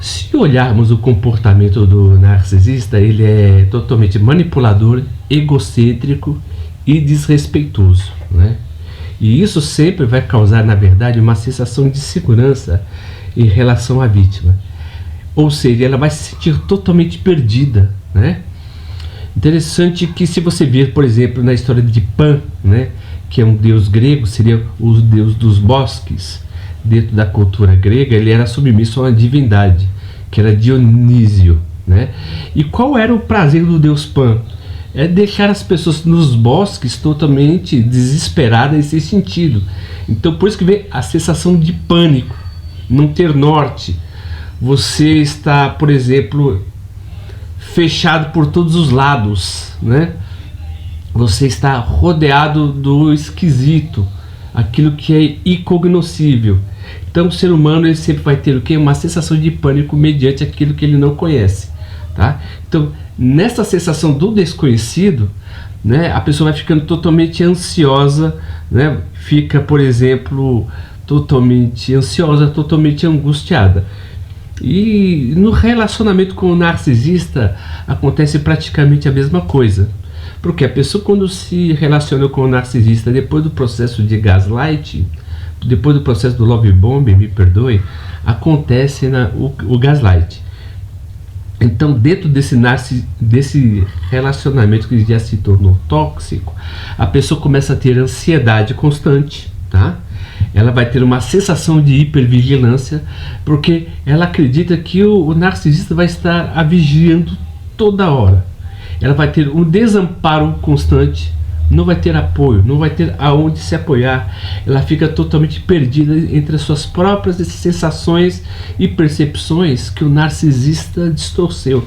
Se olharmos o comportamento do narcisista, ele é totalmente manipulador, egocêntrico e desrespeitoso, né? E isso sempre vai causar, na verdade, uma sensação de segurança em relação à vítima. Ou seja, ela vai se sentir totalmente perdida, né? Interessante que, se você ver, por exemplo, na história de Pan, né, que é um deus grego, seria o deus dos bosques. Dentro da cultura grega, ele era submisso a uma divindade, que era Dionísio, né? E qual era o prazer do deus Pan? É deixar as pessoas nos bosques totalmente desesperadas e sem sentido. Então, por isso que vem a sensação de pânico, não ter norte. Você está, por exemplo, fechado por todos os lados, né? Você está rodeado do esquisito, aquilo que é incognoscível. Então o ser humano, ele sempre vai ter o quê? Uma sensação de pânico mediante aquilo que ele não conhece, tá? Então, nessa sensação do desconhecido, né, a pessoa vai ficando totalmente ansiosa, né? Fica, por exemplo, totalmente ansiosa, totalmente angustiada. E no relacionamento com o narcisista acontece praticamente a mesma coisa. Porque a pessoa, quando se relaciona com o narcisista depois do processo de gaslighting, depois do processo do love bombing, me perdoe, acontece o gaslight. Então, dentro desse relacionamento que já se tornou tóxico, a pessoa começa a ter ansiedade constante, tá? Ela vai ter uma sensação de hipervigilância, porque ela acredita que o narcisista vai estar a vigiando toda hora. Ela vai ter um desamparo constante, não vai ter apoio, não vai ter aonde se apoiar. Ela fica totalmente perdida entre as suas próprias sensações e percepções que o narcisista distorceu.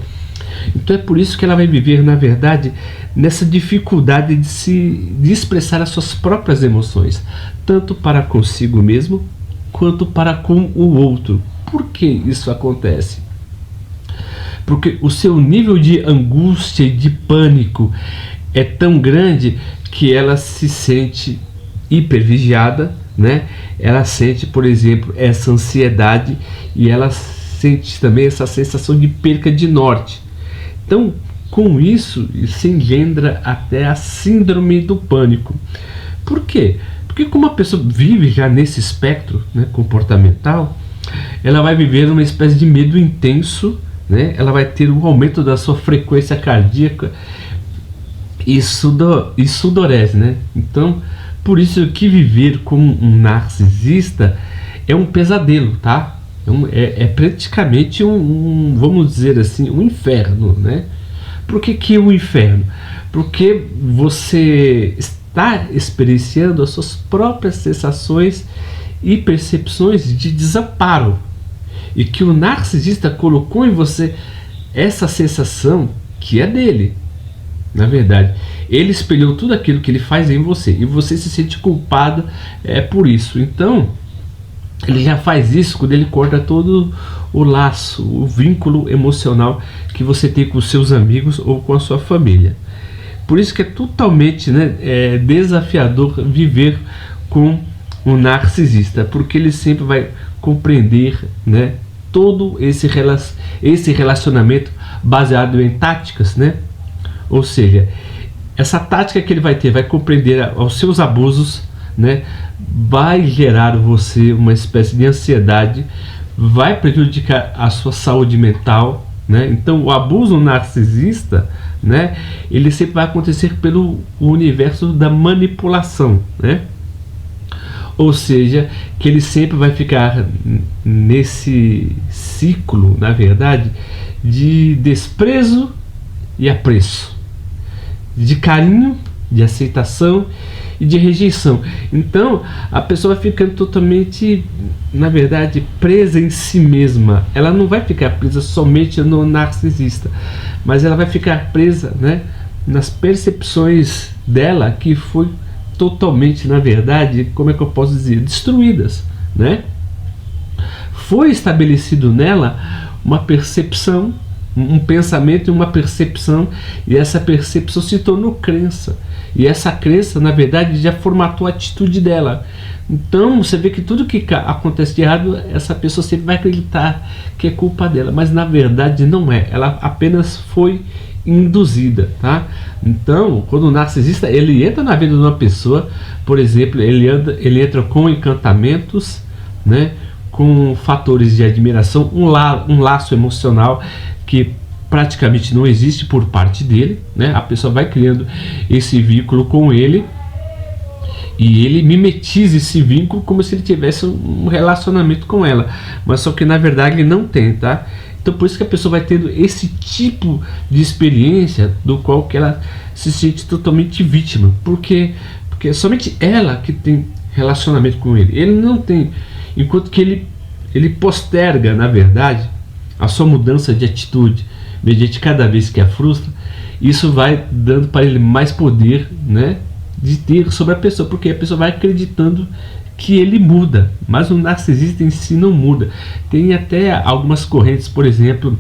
Então é por isso que ela vai viver, na verdade, nessa dificuldade de expressar as suas próprias emoções, tanto para consigo mesmo quanto para com o outro. Por que isso acontece? Porque o seu nível de angústia e de pânico é tão grande que ela se sente hipervigiada, né? Ela sente, por exemplo, essa ansiedade, e ela sente também essa sensação de perca de norte. Então, com isso, se engendra até a síndrome do pânico. Por quê? Porque como a pessoa vive já nesse espectro, né, comportamental, ela vai viver uma espécie de medo intenso, né? Ela vai ter um aumento da sua frequência cardíaca e sudorese, né? Então, por isso que viver como um narcisista é um pesadelo, tá? É praticamente vamos dizer assim, um inferno, né? Por que é um inferno? Porque você está experienciando as suas próprias sensações e percepções de desamparo, e que o narcisista colocou em você essa sensação que é dele. Na verdade, ele espelhou tudo aquilo que ele faz em você, e você se sente culpado por isso. Então, ele já faz isso quando ele corta todo o laço, o vínculo emocional que você tem com seus amigos ou com a sua família. Por isso que é totalmente, né, desafiador viver com um narcisista, porque ele sempre vai compreender, né, todo esse relacionamento baseado em táticas, né? Ou seja, essa tática que ele vai ter vai compreender os seus abusos, né? Vai gerar você uma espécie de ansiedade, vai prejudicar a sua saúde mental, né? Então, o abuso narcisista, né, ele sempre vai acontecer pelo universo da manipulação, né? Ou seja, que ele sempre vai ficar nesse ciclo, na verdade, de desprezo e apreço, de carinho, de aceitação e de rejeição. Então, a pessoa vai ficando totalmente, na verdade, presa em si mesma. Ela não vai ficar presa somente no narcisista, mas ela vai ficar presa, né, nas percepções dela, que foi totalmente, na verdade, como é que eu posso dizer, destruídas, né? Foi estabelecido nela uma percepção um pensamento e uma percepção, e essa percepção se tornou crença, e essa crença na verdade já formatou a atitude dela. Então você vê que tudo que acontece de errado, essa pessoa sempre vai acreditar que é culpa dela, mas na verdade não é, ela apenas foi induzida, tá? Então quando o narcisista ele entra na vida de uma pessoa, por exemplo, ele entra com encantamentos, né, com fatores de admiração, um laço emocional que praticamente não existe por parte dele, né? A pessoa vai criando esse vínculo com ele e ele mimetiza esse vínculo como se ele tivesse um relacionamento com ela, mas só que na verdade ele não tem, tá? Então por isso que a pessoa vai tendo esse tipo de experiência do qual que ela se sente totalmente vítima, porque é somente ela que tem relacionamento com ele, ele não tem, enquanto que ele posterga na verdade a sua mudança de atitude mediante cada vez que a frustra. Isso vai dando para ele mais poder, né, de ter sobre a pessoa, porque a pessoa vai acreditando que ele muda, mas o narcisista em si não muda. Tem até algumas correntes, por exemplo,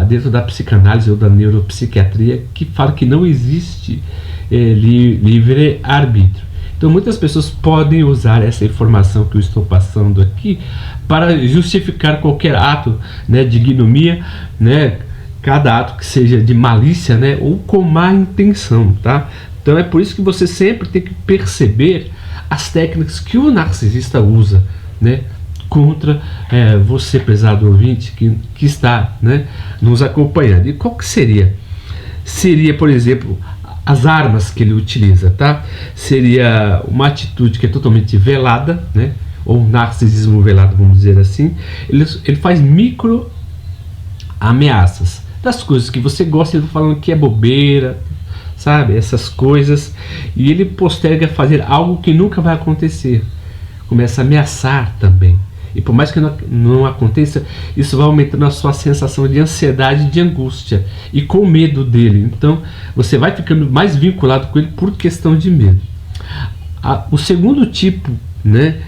dentro da psicanálise ou da neuropsiquiatria, que falam que não existe livre-arbítrio. Então muitas pessoas podem usar essa informação que eu estou passando aqui para justificar qualquer ato, né, de ignomia, né, cada ato que seja de malícia, né, ou com má intenção, tá? Então é por isso que você sempre tem que perceber as técnicas que o narcisista usa, né, contra você, prezado ouvinte, que está, né, nos acompanhando. E qual que seria? Seria, por exemplo, as armas que ele utiliza, tá? Seria uma atitude que é totalmente velada, né? Ou narcisismo velado, vamos dizer assim. Ele faz micro ameaças das coisas que você gosta, ele falando que é bobeira, sabe? Essas coisas. E ele posterga fazer algo que nunca vai acontecer. Começa a ameaçar também. E por mais que não aconteça, isso vai aumentando a sua sensação de ansiedade, de angústia e com medo dele. Então você vai ficando mais vinculado com ele por questão de medo. O segundo tipo, né,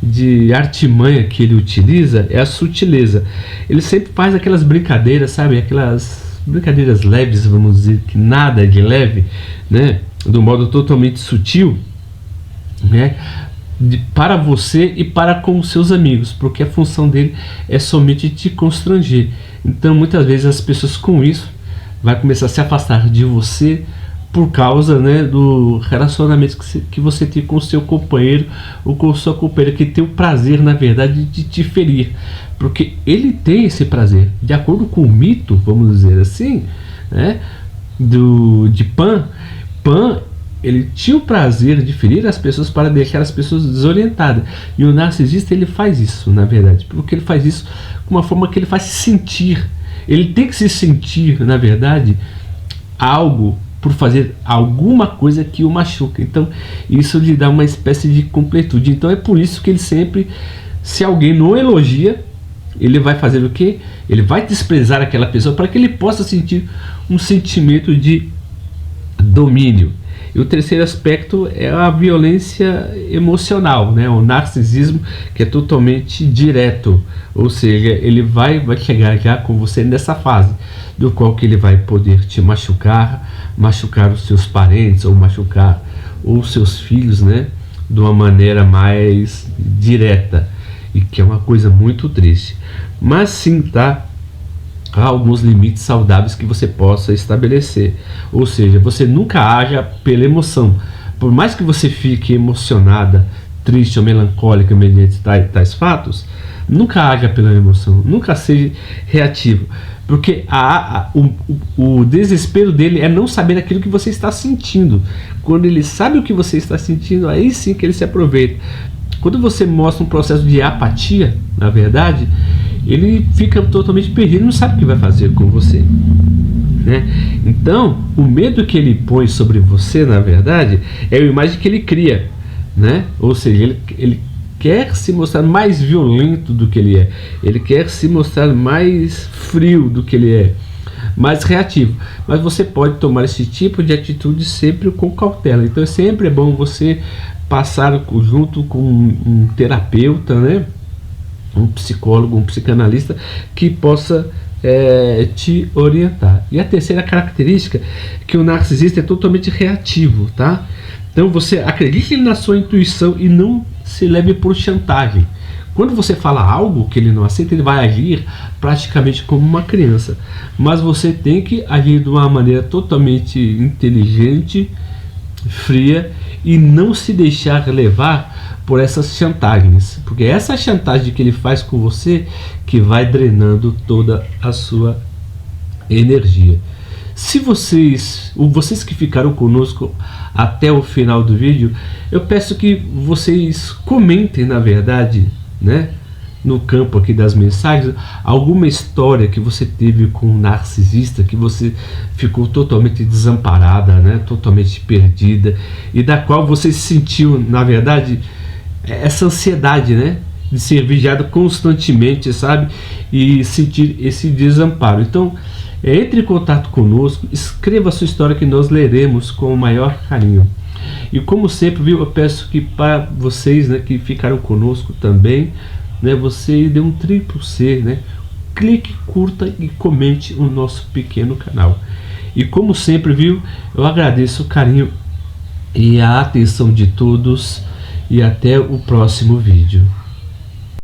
de artimanha que ele utiliza é a sutileza. Ele sempre faz aquelas brincadeiras, sabe? Aquelas brincadeiras leves, vamos dizer, que nada de leve, né? Do modo totalmente sutil, né? Para você e para com os seus amigos, porque a função dele é somente te constranger. Então muitas vezes as pessoas com isso vai começar a se afastar de você por causa, né, do relacionamento que você tem com o seu companheiro ou com sua companheira, que tem o prazer na verdade de te ferir, porque ele tem esse prazer, de acordo com o mito, vamos dizer assim, né, de Pan, ele tinha o prazer de ferir as pessoas para deixar as pessoas desorientadas. E o narcisista ele faz isso, na verdade, porque ele faz isso com uma forma que ele faz se sentir. Ele tem que se sentir, na verdade, algo por fazer alguma coisa que o machuca. Então isso lhe dá uma espécie de completude. Então é por isso que ele sempre, se alguém não elogia, ele vai fazer o quê? Ele vai desprezar aquela pessoa para que ele possa sentir um sentimento de domínio. E o terceiro aspecto é a violência emocional, né? O narcisismo, que é totalmente direto, ou seja, ele vai chegar já com você nessa fase, do qual que ele vai poder te machucar os seus parentes, ou machucar os seus filhos, né? De uma maneira mais direta, e que é uma coisa muito triste. Mas sim, tá? Há alguns limites saudáveis que você possa estabelecer, ou seja, você nunca haja pela emoção, por mais que você fique emocionada, triste ou melancólica mediante tais fatos, nunca haja pela emoção, nunca seja reativo, porque o desespero dele é não saber aquilo que você está sentindo. Quando ele sabe o que você está sentindo, aí sim que ele se aproveita. Quando você mostra um processo de apatia, na verdade, ele fica totalmente perdido, não sabe o que vai fazer com você, né? Então, o medo que ele põe sobre você, na verdade, é a imagem que ele cria, né? Ou seja, ele quer se mostrar mais violento do que ele é, ele quer se mostrar mais frio do que ele é, mais reativo. Mas você pode tomar esse tipo de atitude sempre com cautela. Então sempre é bom você passar junto com um terapeuta, né? Um psicólogo, um psicanalista que possa te orientar. E a terceira característica é que o narcisista é totalmente reativo, tá? Então você acredite na sua intuição e não se leve por chantagem. Quando você fala algo que ele não aceita, ele vai agir praticamente como uma criança. Mas você tem que agir de uma maneira totalmente inteligente, fria, e não se deixar levar por essas chantagens. Porque é essa chantagem que ele faz com você que vai drenando toda a sua energia. Se vocês que ficaram conosco até o final do vídeo, eu peço que vocês comentem, na verdade, né, no campo aqui das mensagens, alguma história que você teve com um narcisista, que você ficou totalmente desamparada, né, totalmente perdida, e da qual você sentiu, na verdade, essa ansiedade, né, de ser vigiado constantemente, sabe, e sentir esse desamparo. Então, entre em contato conosco, escreva a sua história que nós leremos com o maior carinho. E como sempre, viu, eu peço que para vocês, né, que ficaram conosco também, né, você dê um triplo C, né, clique, curta e comente o nosso pequeno canal. E como sempre, viu, eu agradeço o carinho e a atenção de todos, e até o próximo vídeo.